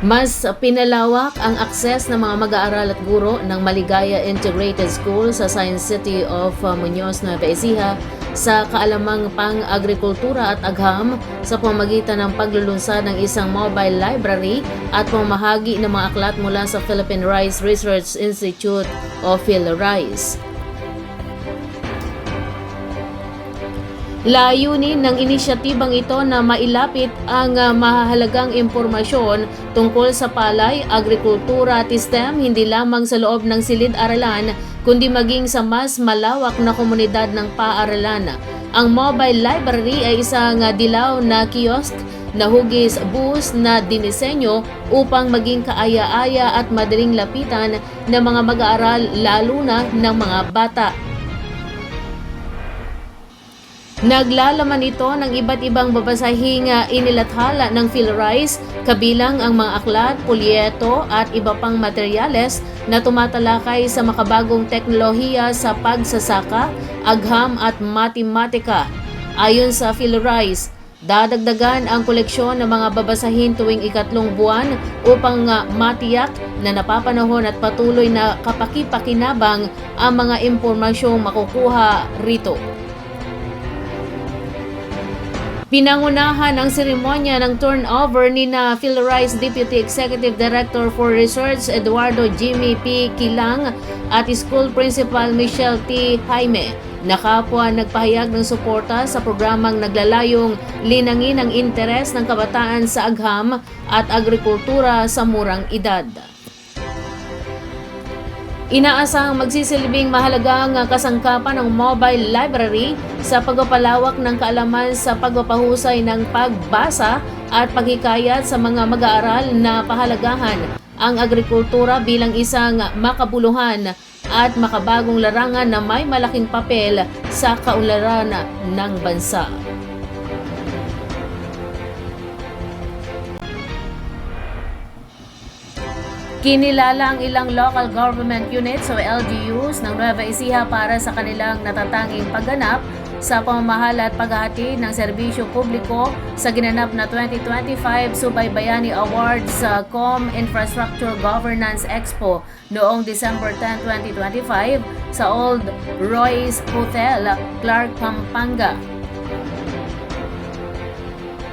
Mas pinalawak ang akses ng mga mag-aaral at guro ng Maligaya Integrated School sa Science City of Muñoz, Nueva Ecija sa kaalamang pang-agrikultura at agham sa pamamagitan ng paglulunsad ng isang mobile library at pamahagi ng mga aklat mula sa Philippine Rice Research Institute o PhilRice. Layunin ng inisyatibang ito na mailapit ang mahahalagang impormasyon tungkol sa palay, agrikultura at STEM hindi lamang sa loob ng silid-aralan kundi maging sa mas malawak na komunidad ng paaralan. Ang mobile library ay isang dilaw na kiosk na hugis bus na dinisenyo upang maging kaaya-aya at madaling lapitan ng mga mag-aaral lalo na ng mga bata. Naglalaman ito ng iba't ibang babasahing inilathala ng PhilRice, kabilang ang mga aklat, polyeto at iba pang materyales na tumatalakay sa makabagong teknolohiya sa pagsasaka, agham at matematika. Ayon sa PhilRice, dadagdagan ang koleksyon ng mga babasahin tuwing ikatlong buwan upang matiyak na napapanahon at patuloy na kapaki-pakinabang ang mga impormasyong makukuha rito. Pinangunahan ang seremonya ng turnover ni PhilRice Deputy Executive Director for Research Eduardo Jimmy P. Kilang at School Principal Michelle T. Jaime na kapwa nagpahayag ng suporta sa programang naglalayong linangin ang interes ng kabataan sa agham at agrikultura sa murang edad. Inaasahang magsisilbing mahalagang kasangkapan ng mobile library sa pagpapalawak ng kaalaman sa pagpapahusay ng pagbasa at paghikayat sa mga mag-aaral na pahalagahan ang agrikultura bilang isang makabuluhan at makabagong larangan na may malaking papel sa kaunlaran ng bansa. Kinilala ang ilang local government units o LGUs ng Nueva Ecija para sa kanilang natatanging pagganap sa pamamahala at paghahati ng serbisyo publiko sa ginanap na 2025 Subaybayani Awards sa Com Infrastructure Governance Expo noong December 10, 2025 sa Old Royce Hotel, Clark, Pampanga.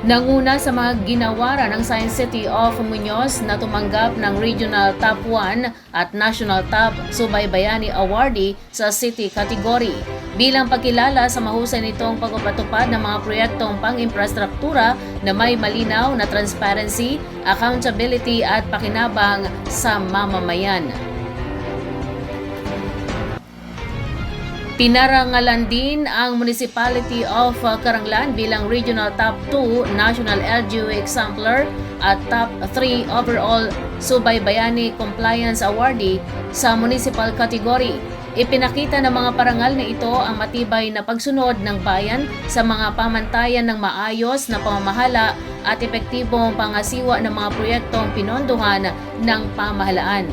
Nanguna sa mga ginawara ng Science City of Muñoz na tumanggap ng Regional Top 1 at National Top Subaybayani Awardee sa City category. Bilang pagkilala sa mahusay nitong pagpapatupad ng mga proyektong pang-infrastruktura na may malinaw na transparency, accountability at pakinabang sa mamamayan. Pinarangalan din ang Municipality of Caranglan bilang Regional Top 2 National LGU Exemplar at Top 3 Overall Subaybayani Compliance Awardee sa Municipal category. Ipinakita ng mga parangal na ito ang matibay na pagsunod ng bayan sa mga pamantayan ng maayos na pamamahala at epektibong pangasiwa ng mga proyektong pinondohan ng pamahalaan.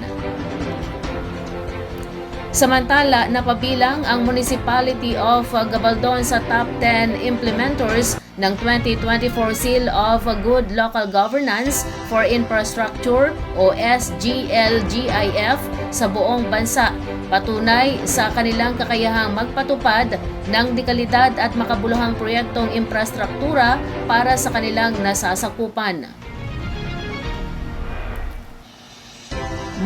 Samantala, napabilang ang Municipality of Gabaldon sa top 10 implementers ng 2024 Seal of Good Local Governance for Infrastructure o SGLGIF sa buong bansa. Patunay sa kanilang kakayahang magpatupad ng dekalidad at makabuluhang proyektong infrastruktura para sa kanilang nasasakupan.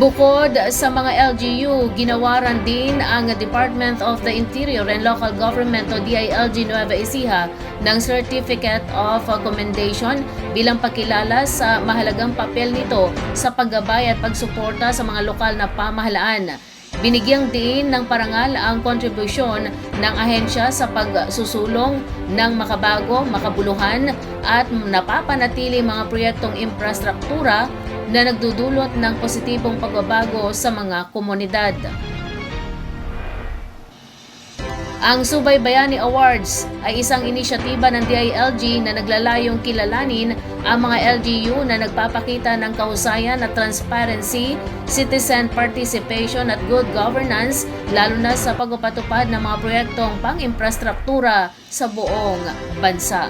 Bukod sa mga LGU, ginawaran din ang Department of the Interior and Local Government o DILG Nueva Ecija ng Certificate of Commendation bilang pagkilala sa mahalagang papel nito sa paggabay at pagsuporta sa mga lokal na pamahalaan. Binigyang diin ng parangal ang kontribusyon ng ahensya sa pagsusulong ng makabago, makabuluhan at napapanatiling mga proyektong infrastruktura na nagdudulot ng positibong pagbabago sa mga komunidad. Ang Subaybayani Awards ay isang inisyatiba ng DILG na naglalayong kilalanin ang mga LGU na nagpapakita ng kahusayan at transparency, citizen participation at good governance lalo na sa pagpapatupad ng mga proyektong pang-infrastruktura sa buong bansa.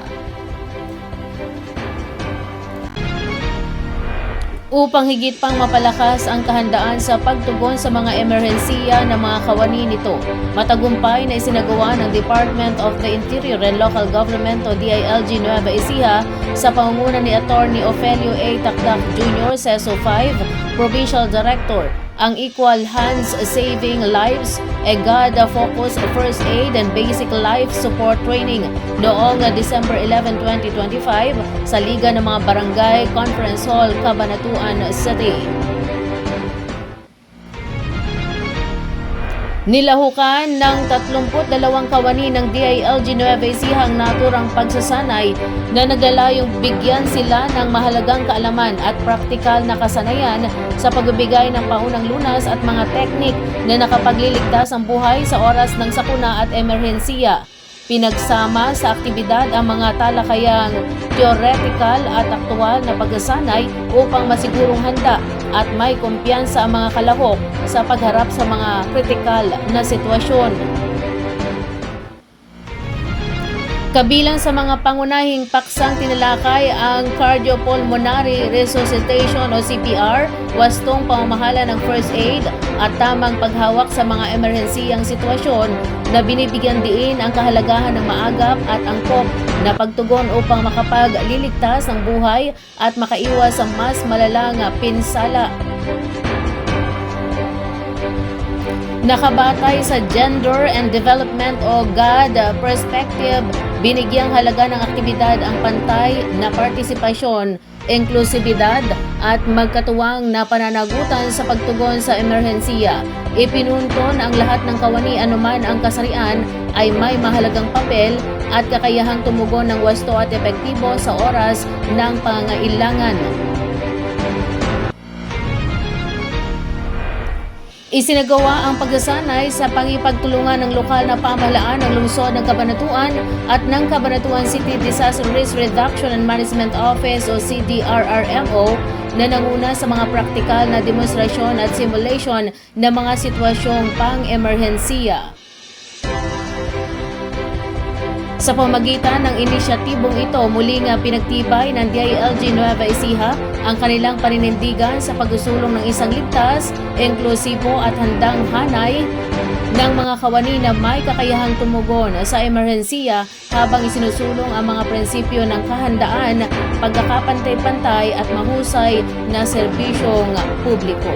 upang higit pang mapalakas ang kahandaan sa pagtugon sa mga emerhensiya ng mga kawani nito. Matagumpay na isinagawa ng Department of the Interior and Local Government o DILG Nueva Ecija sa pangunguna ni Attorney Ofelio A. Tacdac Jr. CESO 5, Provincial Director, ang Equal Hands Saving Lives, EGAD-focused First Aid and Basic Life Support Training noong December 11, 2025 sa Liga ng mga Barangay Conference Hall, Cabanatuan City. Nilahukan ng 32 kawani ng DILG Nueva Ecija ang naturang pagsasanay na naglalayong bigyan sila ng mahalagang kaalaman at praktikal na kasanayan sa pagbibigay ng paunang lunas at mga teknik na nakapagliligtas ang buhay sa oras ng sakuna at emerhensiya. Pinagsama sa aktibidad ang mga talakayang theoretical at aktual na pagsasanay upang masigurong handa at may kumpiyansa ang mga kalahok sa pagharap sa mga kritikal na sitwasyon. Kabilang sa mga pangunahing paksang tinalakay ang cardiopulmonary resuscitation o CPR, wastong pamamahala ng first aid at tamang paghawak sa mga emerhensiyang sitwasyon na binibigyan diin ang kahalagahan ng maagap at angkop na pagtugon upang makapagliligtas ng buhay at makaiwas sa mas malalang pinsala. Nakabatay sa Gender and Development o GAD perspective, binigyang halaga ng aktibidad ang pantay na partisipasyon, inklusibidad at magkatuwang na pananagutan sa pagtugon sa emerhensiya. Ipinunton ang lahat ng kawani anuman ang kasarian ay may mahalagang papel at kakayahang tumugon ng wasto at epektibo sa oras ng pangangailangan. Isinagawa ang pagsasanay sa pangipagtulungan ng lokal na pamahalaan ng lungsod ng Cabanatuan at ng Cabanatuan City Disaster Risk Reduction and Management Office o CDRRMO na nanguna sa mga praktikal na demonstrasyon at simulation ng mga sitwasyong pang-emerhensiya. Sa pamagitan ng inisyatibong ito, muling pinagtibay ng DILG Nueva Ecija ang kanilang paninindigan sa pagsusulong ng isang ligtas, inklusibo at handang hanay ng mga kawani na may kakayahang tumugon sa emerhensiya habang isinusulong ang mga prinsipyo ng kahandaan, pagkakapantay-pantay at mahusay na serbisyong publiko.